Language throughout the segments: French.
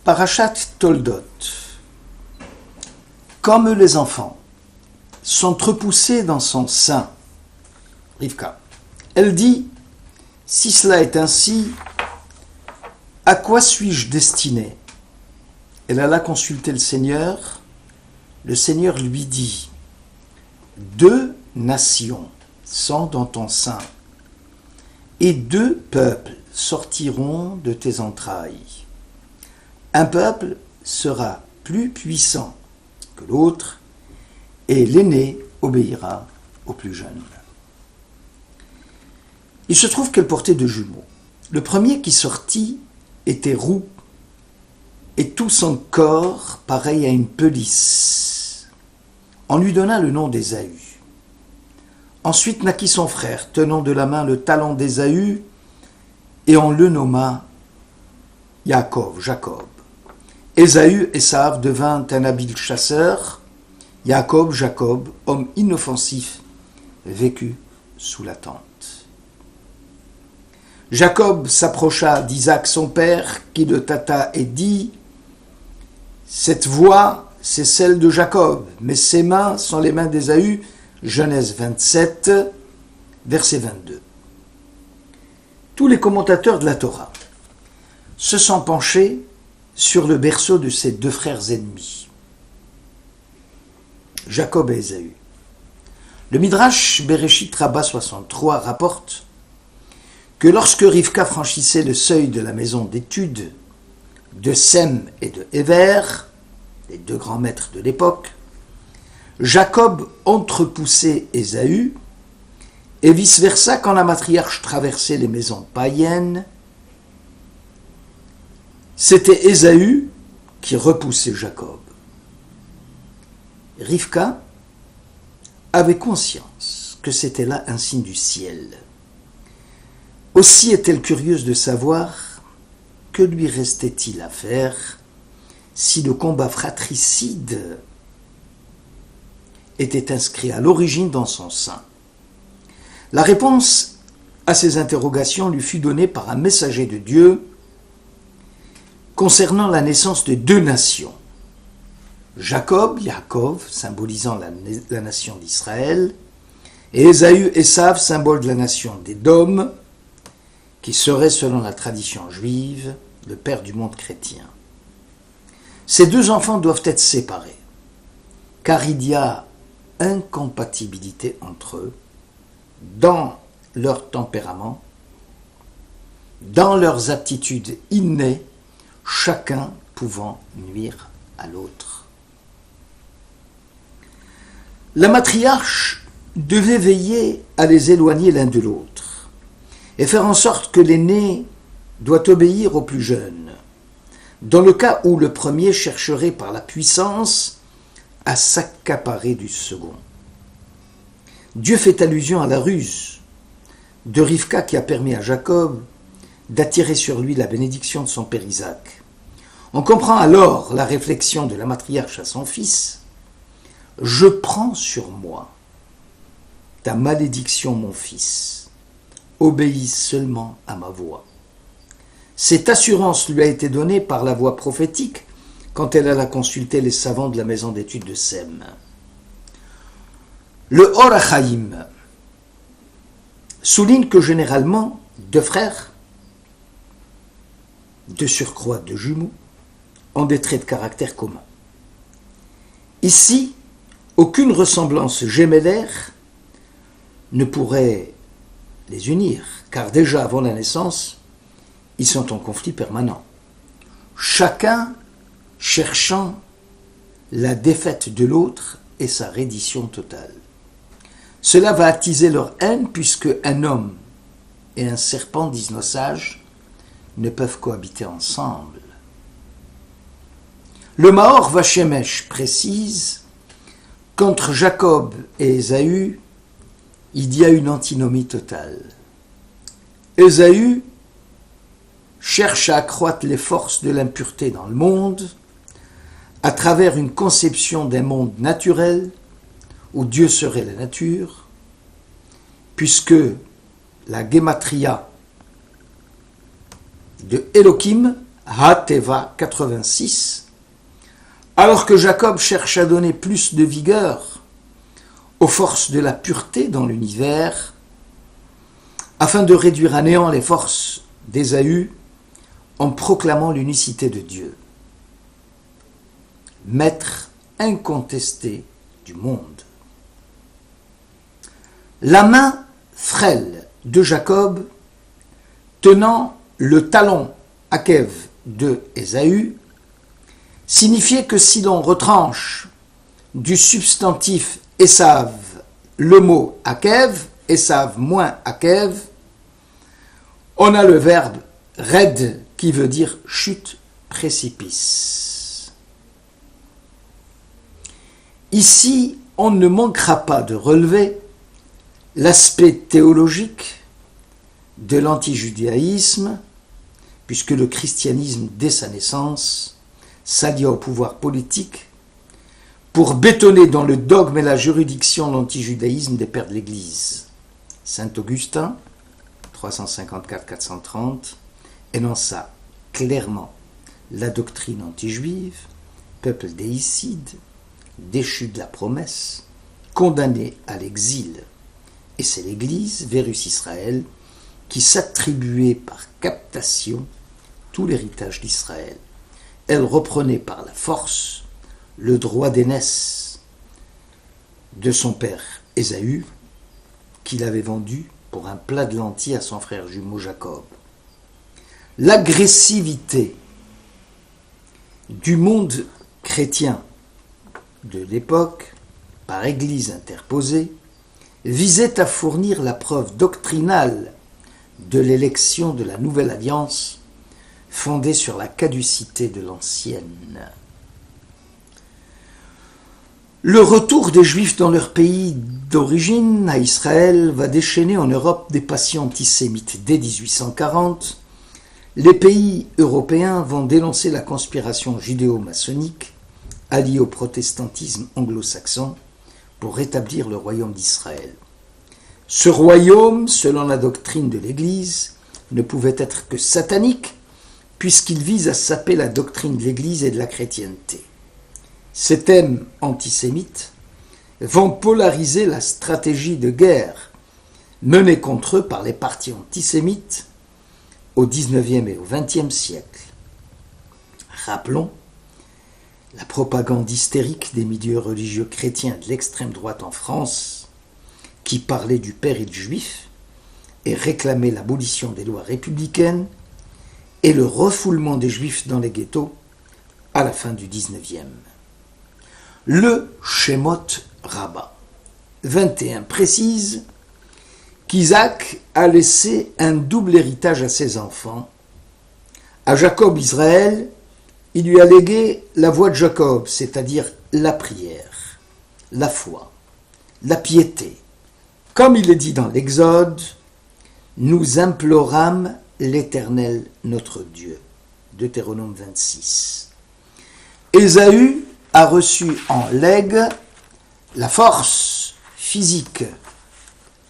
Parashat Toldot. Comme les enfants sont repoussés dans son sein, Rivka, elle dit, si cela est ainsi, à quoi suis-je destinée? Elle alla consulter le Seigneur lui dit, 2 nations sont dans ton sein, et 2 peuples sortiront de tes entrailles. Un peuple sera plus puissant que l'autre, et l'aîné obéira au plus jeune. Il se trouve qu'elle portait 2 jumeaux. Le premier qui sortit était roux, et tout son corps pareil à une pelisse. On lui donna le nom d'Ésaü. Ensuite naquit son frère, tenant de la main le talon d'Ésaü, et on le nomma Jacob. Ésaü, Esav, devint un habile chasseur. Jacob, homme inoffensif, vécut sous la tente. Jacob s'approcha d'Isaac son père, qui le tâta et dit, « Cette voix, c'est celle de Jacob, mais ses mains sont les mains d'Ésaü. » Genèse 27, verset 22. Tous les commentateurs de la Torah se sont penchés sur le berceau de ces 2 frères ennemis, Jacob et Ésaü. Le Midrash Bereshit Rabbah 63 rapporte que lorsque Rivka franchissait le seuil de la maison d'études de Sem et de Héver, les 2 grands maîtres de l'époque, Jacob entrepoussait Ésaü, et vice-versa quand la matriarche traversait les maisons païennes, c'était Ésaü qui repoussait Jacob. Rivka avait conscience que c'était là un signe du ciel. Aussi est-elle curieuse de savoir que lui restait-il à faire si le combat fratricide était inscrit à l'origine dans son sein. La réponse à ces interrogations lui fut donnée par un messager de Dieu concernant la naissance de 2 nations. Jacob, Yaakov, symbolisant la nation d'Israël, et Ésaü, Esav, symbole de la nation d'Édom, qui serait, selon la tradition juive, le père du monde chrétien. Ces 2 enfants doivent être séparés, car il y a incompatibilité entre eux dans leur tempérament, dans leurs aptitudes innées, chacun pouvant nuire à l'autre. La matriarche devait veiller à les éloigner l'un de l'autre et faire en sorte que l'aîné doit obéir au plus jeune, dans le cas où le premier chercherait par la puissance à s'accaparer du second. Dieu fait allusion à la ruse de Rivka qui a permis à Jacob d'attirer sur lui la bénédiction de son père Isaac. On comprend alors la réflexion de la matriarche à son fils. « Je prends sur moi ta malédiction, mon fils. Obéis seulement à ma voix. » Cette assurance lui a été donnée par la voix prophétique quand elle alla consulter les savants de la maison d'études de Sem. Le Or HaChaim souligne que généralement, 2 frères, de surcroît 2 jumeaux, ont des traits de caractère communs. Ici, aucune ressemblance gémellaire ne pourrait les unir, car déjà avant la naissance, ils sont en conflit permanent. Chacun cherchant la défaite de l'autre et sa reddition totale. Cela va attiser leur haine puisque un homme et un serpent, disent nos sages, ne peuvent cohabiter ensemble. Le Maor Vachemech précise qu'entre Jacob et Ésaü, il y a une antinomie totale. Ésaü cherche à accroître les forces de l'impureté dans le monde à travers une conception d'un monde naturel où Dieu serait la nature, puisque la Gematria de Elohim Ha-Teva 86, alors que Jacob cherche à donner plus de vigueur aux forces de la pureté dans l'univers, afin de réduire à néant les forces d'Ésaü en proclamant l'unicité de Dieu, maître incontesté du monde. La main frêle de Jacob, tenant le talon Akev de Ésaü, signifiait que si l'on retranche du substantif Esav le mot Akev, Esav moins Akev, on a le verbe red qui veut dire chute, précipice. Ici, on ne manquera pas de relever l'aspect théologique de l'antijudaïsme, puisque le christianisme, dès sa naissance, s'allia au pouvoir politique pour bétonner dans le dogme et la juridiction l'antijudaïsme des pères de l'Église. Saint Augustin, 354-430, énonça clairement la doctrine antijuive, peuple déicide, déchu de la promesse, condamné à l'exil. Et c'est l'Église, Vérus Israël, qui s'attribuait par captation tout l'héritage d'Israël. Elle reprenait par la force le droit d'aînesse de son père Ésaü, qu'il avait vendu pour un plat de lentilles à son frère jumeau Jacob. L'agressivité du monde chrétien de l'époque, par église interposée, visait à fournir la preuve doctrinale de l'élection de la nouvelle alliance fondée sur la caducité de l'ancienne. Le retour des Juifs dans leur pays d'origine, à Israël, va déchaîner en Europe des passions antisémites. Dès 1840, les pays européens vont dénoncer la conspiration judéo-maçonnique alliée au protestantisme anglo-saxon pour rétablir le royaume d'Israël. Ce royaume, selon la doctrine de l'Église, ne pouvait être que satanique, puisqu'il vise à saper la doctrine de l'Église et de la chrétienté. Ces thèmes antisémites vont polariser la stratégie de guerre menée contre eux par les partis antisémites au XIXe et au XXe siècle. Rappelons la propagande hystérique des milieux religieux chrétiens de l'extrême droite en France, qui parlait du péril juif et réclamait l'abolition des lois républicaines et le refoulement des Juifs dans les ghettos à la fin du XIXe. Le Shemot Rabbah 21 précise qu'Isaac a laissé un double héritage à ses enfants. À Jacob Israël, il lui a légué la voie de Jacob, c'est-à-dire la prière, la foi, la piété. Comme il est dit dans l'Exode, nous implorâmes l'Éternel notre Dieu. Deutéronome 26. Ésaü a reçu en legs la force physique,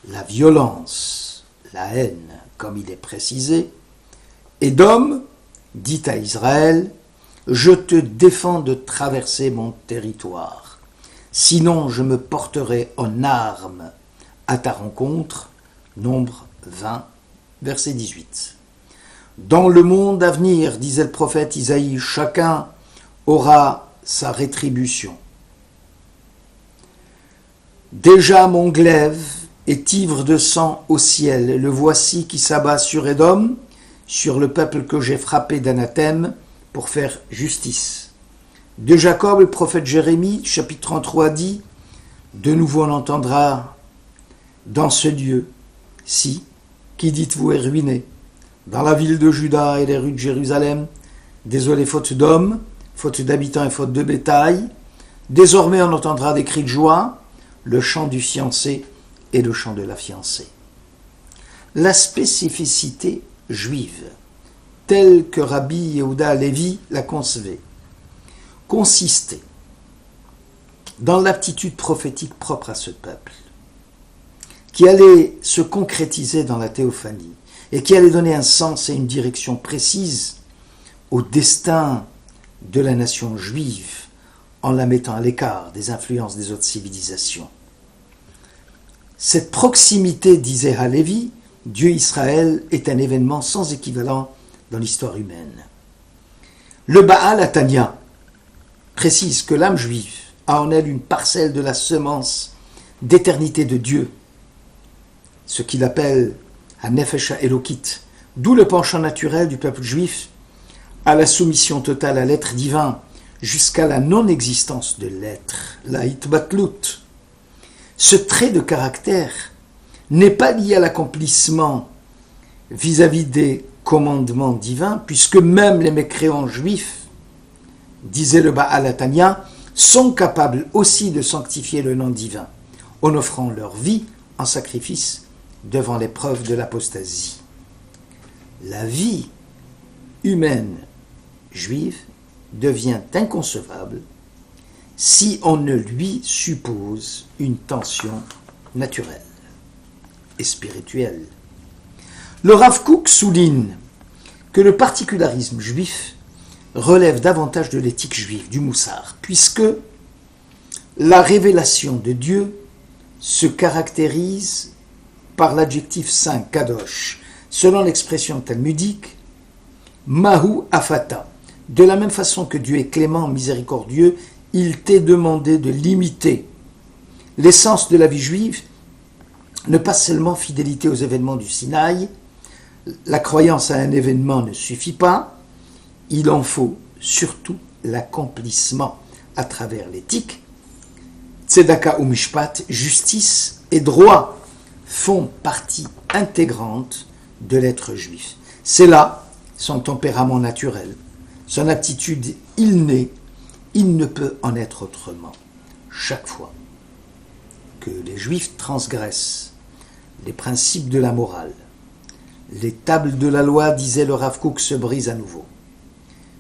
la violence, la haine, comme il est précisé. Édom dit à Israël, « Je te défends de traverser mon territoire, sinon je me porterai en armes à ta rencontre. » Nombre 20, verset 18. Dans le monde à venir, disait le prophète Isaïe, chacun aura sa rétribution. Déjà mon glaive est ivre de sang au ciel, le voici qui s'abat sur Édom, sur le peuple que j'ai frappé d'anathème pour faire justice. De Jacob, le prophète Jérémie, chapitre 33 dit, de nouveau on entendra dans ce lieu-ci, qui dites-vous est ruiné, dans la ville de Juda et les rues de Jérusalem, désolé faute d'hommes, faute d'habitants et faute de bétail. Désormais on entendra des cris de joie, le chant du fiancé et le chant de la fiancée. La spécificité juive, telle que Rabbi Yehuda Lévi la concevait, consistait dans l'aptitude prophétique propre à ce peuple, qui allait se concrétiser dans la théophanie et qui allait donner un sens et une direction précise au destin de la nation juive en la mettant à l'écart des influences des autres civilisations. Cette proximité, disait Halevi, Dieu Israël est un événement sans équivalent dans l'histoire humaine. Le Baal Atania précise que l'âme juive a en elle une parcelle de la semence d'éternité de Dieu, ce qu'il appelle Hanefesh Elokit, d'où le penchant naturel du peuple juif à la soumission totale à l'être divin jusqu'à la non-existence de l'être, la Hitbatlut. Ce trait de caractère n'est pas lié à l'accomplissement vis-à-vis des commandements divins, puisque même les mécréants juifs, disait le Baal Atania, sont capables aussi de sanctifier le nom divin, en offrant leur vie en sacrifice devant l'épreuve de l'apostasie. La vie humaine juive devient inconcevable si on ne lui suppose une tension naturelle et spirituelle. Le Rav Kook souligne que le particularisme juif relève davantage de l'éthique juive, du moussar, puisque la révélation de Dieu se caractérise par l'adjectif saint, kadosh, selon l'expression talmudique, mahu afata. De la même façon que Dieu est clément, miséricordieux, il t'est demandé de l'imiter. L'essence de la vie juive ne pas seulement fidélité aux événements du Sinaï, la croyance à un événement ne suffit pas, il en faut surtout l'accomplissement à travers l'éthique. Tzedaka ou Mishpat, justice et droit font partie intégrante de l'être juif. C'est là son tempérament naturel, son aptitude innée, il ne peut en être autrement. Chaque fois que les Juifs transgressent les principes de la morale, les tables de la loi, disait le Rav Kook, se brisent à nouveau.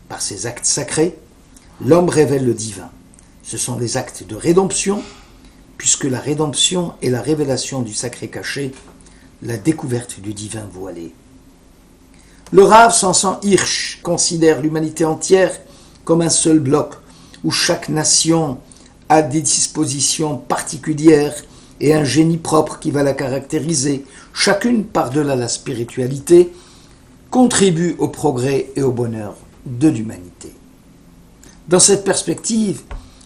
Par ces actes sacrés, l'homme révèle le divin. Ce sont les actes de rédemption, puisque la rédemption est la révélation du sacré caché, la découverte du divin voilé. Le Rav Samson Hirsch considère l'humanité entière comme un seul bloc, où chaque nation a des dispositions particulières et un génie propre qui va la caractériser. Chacune, par-delà la spiritualité, contribue au progrès et au bonheur de l'humanité. Dans cette perspective,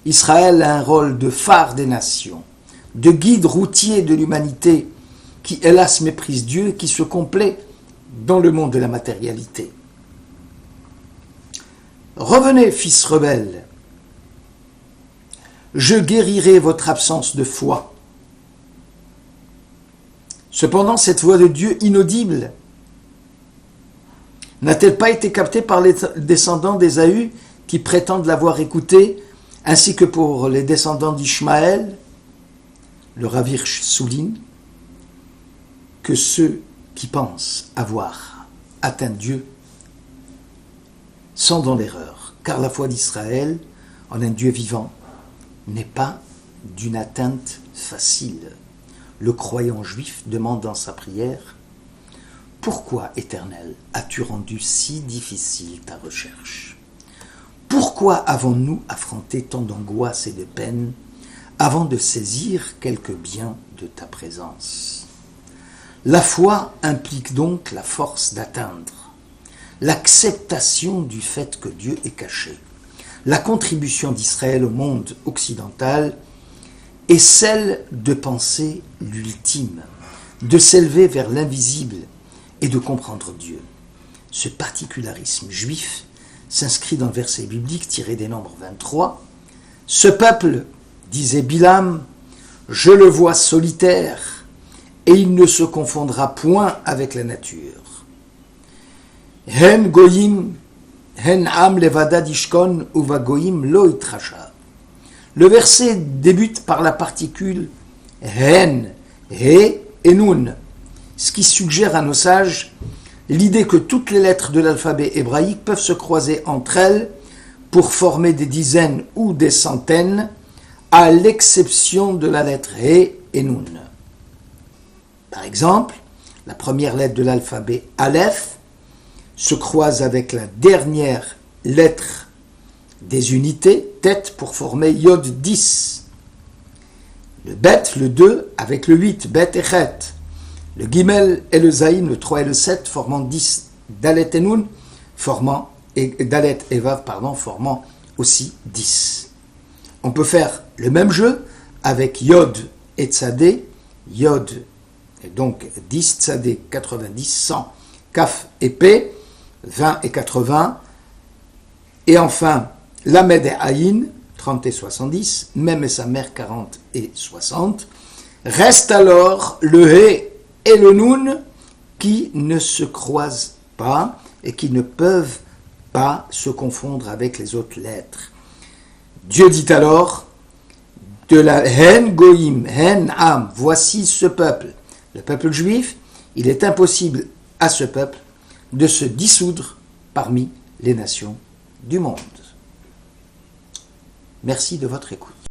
Israël a un rôle de phare des nations, de guide routier de l'humanité qui, hélas, méprise Dieu, qui se complaît dans le monde de la matérialité. Revenez, fils rebelles, je guérirai votre absence de foi. Cependant, cette voix de Dieu inaudible n'a-t-elle pas été captée par les descendants d'Ésaü qui prétendent l'avoir écoutée, ainsi que pour les descendants d'Ishmaël? Le Rav Hirsch souligne que ceux qui pensent avoir atteint Dieu sont dans l'erreur, car la foi d'Israël en un Dieu vivant n'est pas d'une atteinte facile. Le croyant juif demande dans sa prière « Pourquoi, Éternel, as-tu rendu si difficile ta recherche? Pourquoi avons-nous affronté tant d'angoisses et de peines avant de saisir quelque bien de ta présence ?» La foi implique donc la force d'atteindre, l'acceptation du fait que Dieu est caché. La contribution d'Israël au monde occidental est celle de penser l'ultime, de s'élever vers l'invisible et de comprendre Dieu. Ce particularisme juif s'inscrit dans le verset biblique tiré des Nombres 23. « Ce peuple, disait Bilam, je le vois solitaire, et il ne se confondra point avec la nature. Hen goyim, hen am levada dishkon uva goyim lo itrasha. » Le verset débute par la particule hen, he et nun, ce qui suggère à nos sages l'idée que toutes les lettres de l'alphabet hébraïque peuvent se croiser entre elles pour former des dizaines ou des centaines, à l'exception de la lettre he et nun. Par exemple, la première lettre de l'alphabet Aleph se croise avec la dernière lettres des unités, tête pour former Yod 10. Le Bet, le 2 avec le 8, Bet et Chet. Le Gimel et le Zayin, le 3 et le 7 formant 10. Dalet et Nun formant, et Dalet et Vav, pardon, formant aussi 10. On peut faire le même jeu avec Yod et Tzadé, Yod, et donc 10, Tzadé, 90, 100, Kaf et P, 20 et 80, et enfin Lamed et Aïn, 30 et 70, Mem et sa mère, 40 et 60. Reste alors le He et le Nun qui ne se croisent pas et qui ne peuvent pas se confondre avec les autres lettres. Dieu dit alors de la Hen Goïm, Hen Am, voici ce peuple, le peuple juif, il est impossible à ce peuple de se dissoudre parmi les nations du monde. Merci de votre écoute.